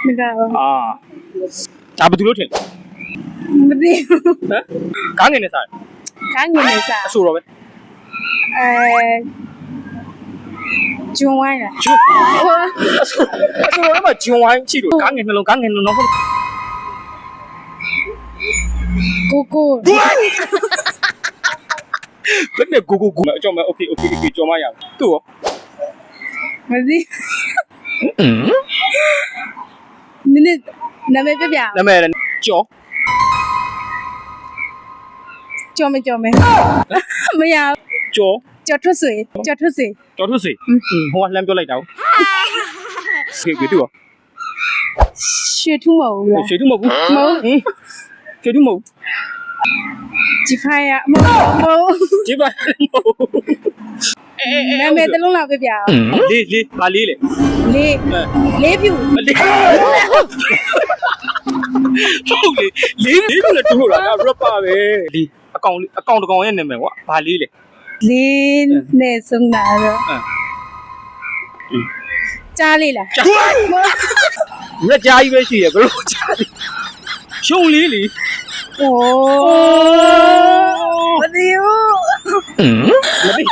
မကဘူး ဒါဘယ်သူလို့ထင်လဲ မသိဘူး ဟမ်ကားငယ်နဲ့စားတယ် ခိုင်းနေစား အဆိုတော့ပဲ ကျွန်းဝိုင်းလား အဆိုတော့လည်းမဂျွန်ဝိုင်းချိလို့ကားငယ်နှလုံးဟုတ် ကိုကို ဘယ်နဲ့ကိုအကြောင်းမဲโอเคကြော်မရအောင်သူ့ရော မသိနည်းနာမည်ပြပြ နာမည်ကြော် ကြော်မမရ ကြော် ထွက်ဆွေ ကြော်ထုစေဟိုကလှမ်းပြောလိုက်တာဟုတ်ကဲ့သူ့ရော ရွှေထူးမဟုတ်လား ရွှေထုမဟုတ်ဘူး မဟုတ် ရွှေထုမဟုတ် ဂျီဖိုင်ရမဟုတ် ဒီပါမဟုတ် နာမည်တစ်လုံးလောက်ပြပြအောင် လေးပါလေးလေ လေးပြူ မလေးဟုတ်လေလေးနဲ့တူလို့လား rapper ပဲဒီအကောင်တကောင်ရဲ့နာမည်ကွာဘာလေးလေ လေးနဲ့ဆုံးတာတော့ကြားလေးလား ရက်ကြားကြီးပဲရှိရဘယ်လိုကြားလေးရှုံလေးလေ โอ้မသိဘူး မသိ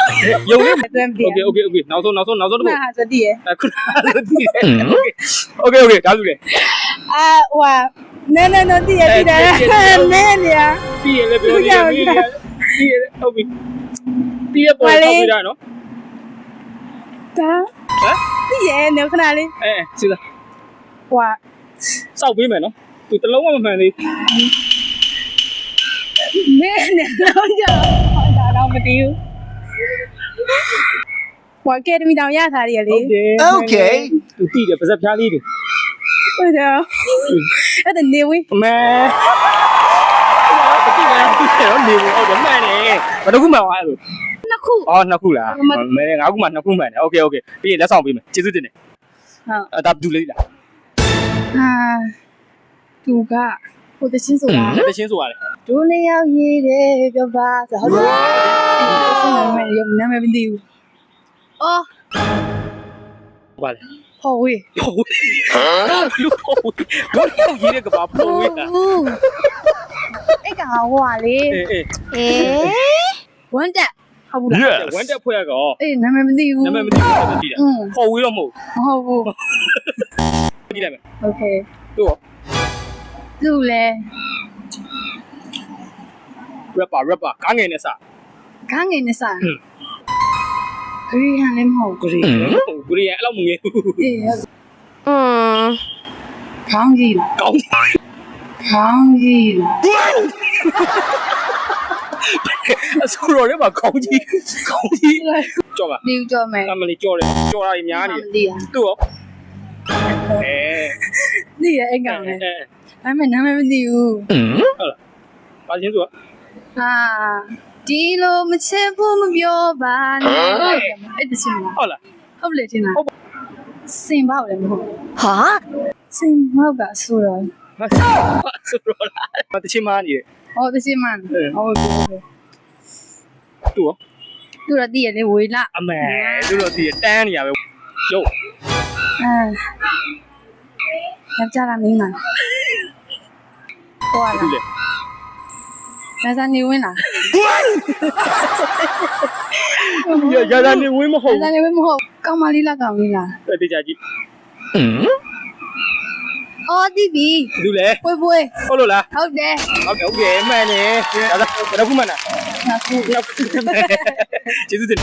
ရုံလေး အတွင်းပြ โอเคနောက်ဆုံးတစ်ခု ဟာဆိုတည်ရ အခုလို့ဒီโอเคဒါလူလေ ဟိုနဲတည်ရတည်တယ်နဲနေရ ပြီးရလေပြောပြီးရဟုတ်ပြီပြီးရပေါ်ထောက်ပြတာနော် ဒါ ဟမ် တည်ရနေခဏလေး စီးသား ဟို စောက်ပေးမယ်နော်သူတလုံးမမှန်သေး မဲနေတော့ကြောက်ဒါတော့မတည်ဘူးဟိုကယ်ဒမီတောင်ရထားရလေ โอเคသူတိတယ်ပါဇက်ဖျားလေးတွေ ဟုတ်တယ်အဲ့ဒါနေဝင်း အမဲတိတယ်နော်နေဟုတ်တယ်မှန်တယ်ဘယ်နှခုမှန်သွားလို့ နှစ်ခု နှစ်ခုလားမဲငါးခုမှနှစ်ခုမှန်တယ်โอเคပြီးရင်လက်ဆောင်ပေးမယ်ကျေးဇူးတင်တယ် ဟုတ် ဒါဘူးလေးလား ဟာသူကဟိုတချင်းဆိုတာ တချင်းဆိုရတယ် ဒိုးလေးရောက်ရေးတယ်ပြောပါဆိုဟုတ်တယ်နာမည်မသိဘူးအော် ဘာလဲ ဟောဝေး ပိုးလူပိုးဘာလို့ရေးရကဘာပိုးဝေးလား အဲ့ကဟိုကလေဝမ်တက်ဟုတ်ဘူးလား ဝမ်တက်ဖွဲ့ရကော အေးနာမည်မသိဘူး နာမည်မသိဘူးတည်တယ်ပိုးဝေးတော့မဟုတ် မဟုတ်ဘူး ကြည့်လိုက်မယ် โอเค သူ့ရော သူ့လဲ rapper ကားငယ်နဲ့စ ခေါင်းငယ်နဲ့စားဂရီဟန်လည်းမဟုတ် ဂရီအဲ့လောက်မငယ်ဘူး အေးခေါင်းကြီးလား ကောင်း ခေါင်းကြီးလား အစိုးရလည်းမကောင်းကြီးကြောက်ပါ ဒီကြောမယ် အမလေးကြော်တယ်ကြော်တာကြီးများနေ မသိရ သူ့ရော သိရအဲ့ကောင်လေအဲ့မဲ့နာမည်မသိဘူး ဟုတ်လားဘာချင်းဆို ဟာဒီလိုမချစ်ဖို့မပြောပါနဲ့အဲ့တချင်လား ဟုတ်လား ဟုတ်လေတင်လားစင်ပေါ့လည်းမဟုတ် ဟာ စင်ပေါ့ကဆိုတော့ မဆိုးလားတချင်းမနေတယ် ဟောတချင်မှန်ဟုတ်ပြီ သူ့ရော သူတော့တည်ရလေဝေလာ အမဲသူတို့ဒီတန်းနေရပဲရုပ် ယောက်ျားလားမိန်းမလားဟော သူ့လေ လားဒါစားနေဝင်လား ရရနေဝင်းမဟုတ် ဒါစားနေဝင်မဟုတ်ကောင်းမလေးလားကောင်းလေးလား တေချာကြည့် အော်တီဗီ သူ့လေ ပွေပွေ ဟုတ်လို့လား ဟုတ်တယ် ဟုတ်ကဲ့မှန်တယ်ဒါဆိုဘယ်ခုမှန်တာ နောက်ခု ကျေးဇူးတင်